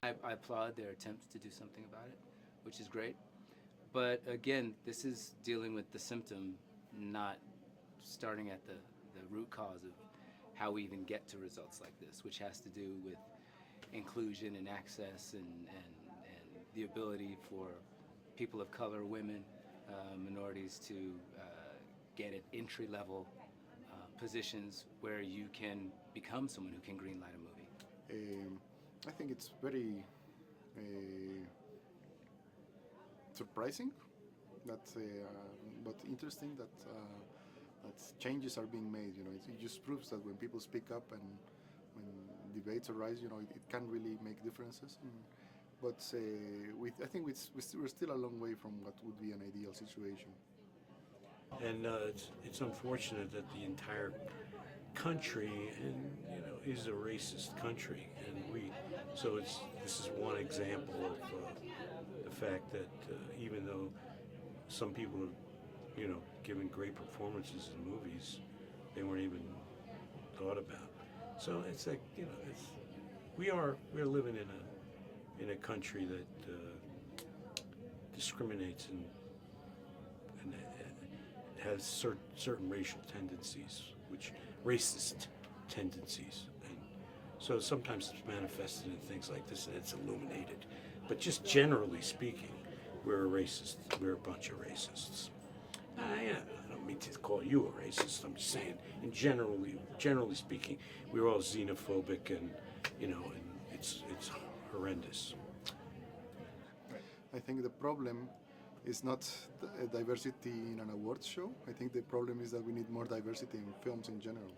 I applaud their attempts to do something about it, which is great. But again, this is dealing with the symptom, not starting at the root cause of how we even get to results like this, which has to do with inclusion and access and the ability for people of color, women, minorities to get at entry-level positions where you can become someone who can greenlight a movie. I think it's very surprising, but interesting that changes are being made. You know, it just proves that when people speak up and when debates arise, you know, it can really make differences. But I think we're still a long way from what would be an ideal situation. And it's unfortunate that the entire country is a racist country, and this is one example of the fact that even though some people have given great performances in movies, they weren't even thought about. So it's like we're living in a country that discriminates and has certain racial tendencies, racist tendencies, and so sometimes it's manifested in things like this, and it's illuminated. But just generally speaking, we're a racist. We're a bunch of racists. I don't mean to call you a racist. I'm just saying, generally speaking, we're all xenophobic, and and it's horrendous. I think the problem is not diversity in an awards show. I think the problem is that we need more diversity in films in general.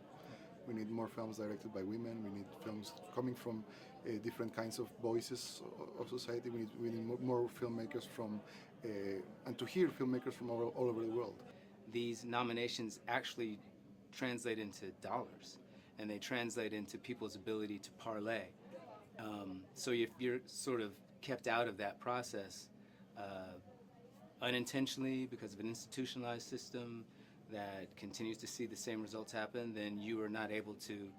We need more films directed by women. We need films coming from different kinds of voices of society. We need more filmmakers and to hear filmmakers from all over the world. These nominations actually translate into dollars, and they translate into people's ability to parlay. So if you're sort of kept out of that process, unintentionally because of an institutionalized system that continues to see the same results happen, then you are not able to,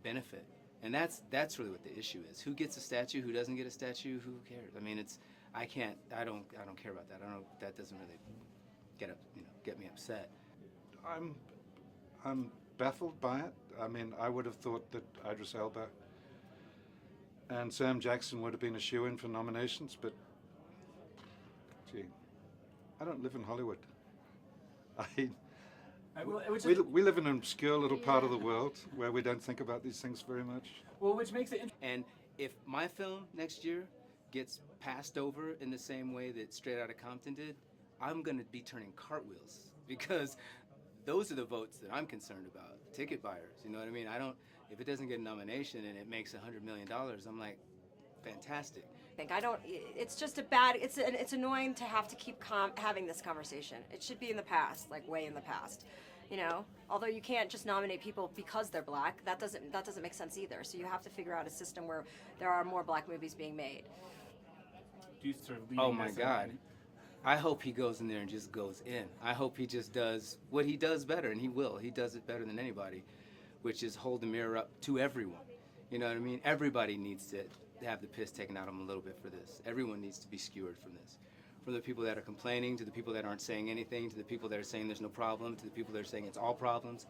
benefit. And that's really what the issue is. Who gets a statue? Who doesn't get a statue? Who cares? I mean, I don't care about that. That doesn't really get me upset. I'm baffled by it. I mean, I would have thought that Idris Elba and Sam Jackson would have been a shoo-in for nominations, but gee, I don't live in Hollywood. We live in an obscure little part of the world where we don't think about these things very much. Well, which makes it and if my film next year gets passed over in the same way that Straight Outta Compton did, I'm going to be turning cartwheels, because those are the votes that I'm concerned about. Ticket buyers, you know what I mean? If it doesn't get a nomination and it makes $100 million, I'm like, fantastic. It's just it's annoying to have to keep having this conversation. It should be in the past, like way in the past. Although you can't just nominate people because they're black, that doesn't make sense either. So you have to figure out a system where there are more black movies being made. Oh my God. I hope he goes in there and just goes in. I hope he just does what he does better, and he will. He does it better than anybody, which is hold the mirror up to everyone. You know what I mean? Everybody needs to have the piss taken out of them a little bit for this. Everyone needs to be skewered from this. From the people that are complaining, to the people that aren't saying anything, to the people that are saying there's no problem, to the people that are saying it's all problems.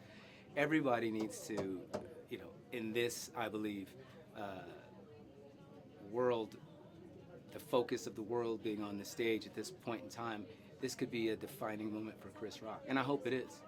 Everybody needs to, in this, I believe, world, the focus of the world being on the stage at this point in time, this could be a defining moment for Chris Rock. And I hope it is.